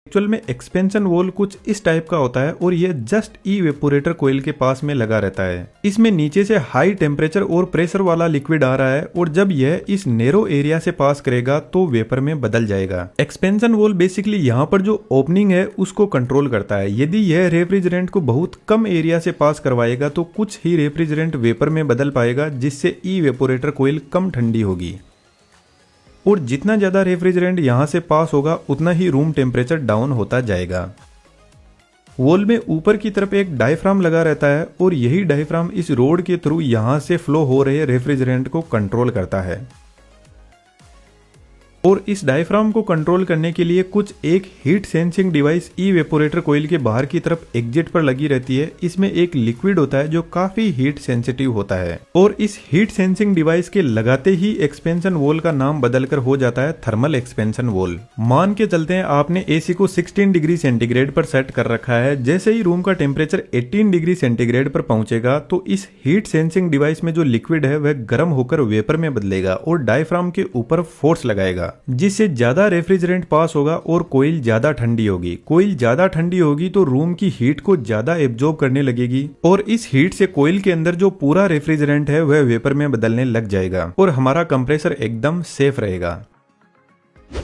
Actual में expansion valve कुछ इस टाइप का होता है और ये जस्ट इवेपोरेटर कोयल के पास में लगा रहता है। इसमें नीचे से हाई टेम्परेचर और प्रेशर वाला लिक्विड आ रहा है और जब यह इस नैरो एरिया से पास करेगा तो वेपर में बदल जाएगा। एक्सपेंशन वॉल बेसिकली यहाँ पर जो ओपनिंग है उसको कंट्रोल करता है। यदि यह रेफ्रिजरेंट को बहुत कम एरिया से पास करवाएगा तो कुछ ही रेफ्रिजरेंट वेपर में बदल पाएगा, जिससे इवेपोरेटर कोयल कम ठंडी होगी और जितना ज्यादा रेफ्रिजरेंट यहां से पास होगा उतना ही रूम टेम्परेचर डाउन होता जाएगा। वॉल में ऊपर की तरफ एक डायफ्राम लगा रहता है और यही डायफ्राम इस रोड के थ्रू यहां से फ्लो हो रहे रेफ्रिजरेंट को कंट्रोल करता है। और इस डायफ्राम को कंट्रोल करने के लिए कुछ एक हीट सेंसिंग डिवाइस इवेपोरेटर कोयल के बाहर की तरफ एग्जिट पर लगी रहती है। इसमें एक लिक्विड होता है जो काफी हीट सेंसिटिव होता है और इस हीट सेंसिंग डिवाइस के लगाते ही एक्सपेंशन वॉल का नाम बदलकर हो जाता है थर्मल एक्सपेंशन वॉल। मान के चलते हैं आपने एसी को 16 डिग्री सेंटीग्रेड पर सेट कर रखा है। जैसे ही रूम का टेम्परेचर 18 डिग्री सेंटीग्रेड पर पहुंचेगा तो इस हीट सेंसिंग डिवाइस में जो लिक्विड है वह गर्म होकर वेपर में बदलेगा और डायफ्राम के ऊपर फोर्स लगाएगा, जिससे ज्यादा रेफ्रिजरेंट पास होगा और कोयल ज्यादा ठंडी होगी। कोयल ज्यादा ठंडी होगी तो रूम की हीट को ज्यादा एब्जॉर्ब करने लगेगी और इस हीट से कोयल के अंदर जो पूरा रेफ्रिजरेंट है वह वेपर में बदलने लग जाएगा और हमारा कंप्रेसर एकदम सेफ रहेगा।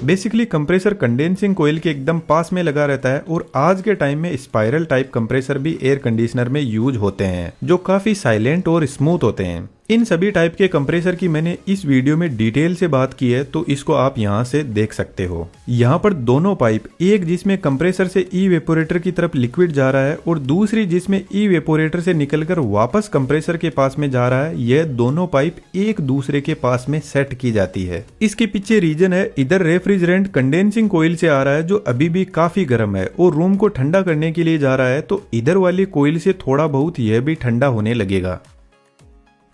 बेसिकली कंप्रेसर कंडेंसिंग कोयल के एकदम पास में लगा रहता है और आज के टाइम में स्पाइरल टाइप कंप्रेसर भी एयर कंडीशनर में यूज होते हैं जो काफी साइलेंट और स्मूथ होते हैं। इन सभी टाइप के कंप्रेसर की मैंने इस वीडियो में डिटेल से बात की है तो इसको आप यहाँ से देख सकते हो। यहाँ पर दोनों पाइप, एक जिसमें कंप्रेसर से इवेपोरेटर की तरफ लिक्विड जा रहा है और दूसरी जिसमें इवेपोरेटर से निकलकर वापस कंप्रेसर के पास में जा रहा है, यह दोनों पाइप एक दूसरे के पास में सेट की जाती है। इसके पीछे रीजन है, इधर रेफ्रिजरेंट कंडेंसिंग कोयल से आ रहा है जो अभी भी काफी गर्म है और रूम को ठंडा करने के लिए जा रहा है, तो इधर वाली कोयल से थोड़ा बहुत यह भी ठंडा होने लगेगा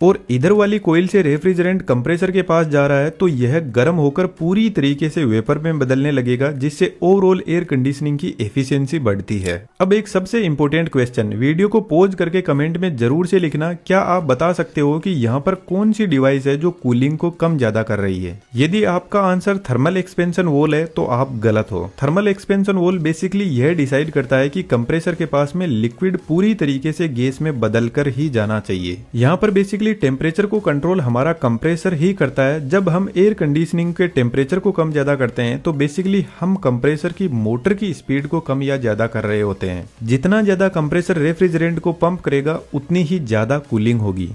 और इधर वाली कोयल से रेफ्रिजरेंट कंप्रेसर के पास जा रहा है तो यह गर्म होकर पूरी तरीके से वेपर में बदलने लगेगा, जिससे ओवरऑल एयर कंडीशनिंग की एफिशिएंसी बढ़ती है। अब एक सबसे इंपॉर्टेंट क्वेश्चन, वीडियो को पॉज करके कमेंट में जरूर से लिखना, क्या आप बता सकते हो कि यहाँ पर कौन सी डिवाइस है जो कूलिंग को कम ज्यादा कर रही है? यदि आपका आंसर थर्मल एक्सपेंशन वॉल है तो आप गलत हो। थर्मल एक्सपेंशन वॉल बेसिकली यह डिसाइड करता है कि कंप्रेसर के पास में लिक्विड पूरी तरीके से गैस में बदल कर ही जाना चाहिए। यहाँ पर बेसिकली टेम्परेचर को कंट्रोल हमारा कंप्रेसर ही करता है। जब हम एयर कंडीशनिंग के टेम्परेचर को कम ज्यादा करते हैं तो बेसिकली हम कंप्रेसर की मोटर की स्पीड को कम या ज्यादा कर रहे होते हैं। जितना ज्यादा कंप्रेसर रेफ्रिजरेंट को पंप करेगा उतनी ही ज्यादा कूलिंग होगी।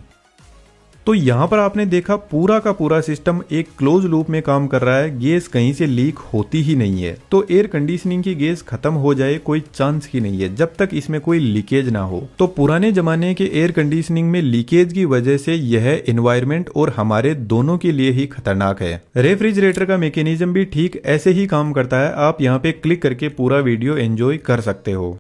तो यहाँ पर आपने देखा पूरा का पूरा सिस्टम एक क्लोज लूप में काम कर रहा है, गैस कहीं से लीक होती ही नहीं है। तो एयर कंडीशनिंग की गैस खत्म हो जाए कोई चांस ही नहीं है जब तक इसमें कोई लीकेज ना हो। तो पुराने जमाने के एयर कंडीशनिंग में लीकेज की वजह से यह एनवायरनमेंट और हमारे दोनों के लिए ही खतरनाक है। रेफ्रिजरेटर का मैकेनिज्म भी ठीक ऐसे ही काम करता है। आप यहाँ पे क्लिक करके पूरा वीडियो एंजॉय कर सकते हो।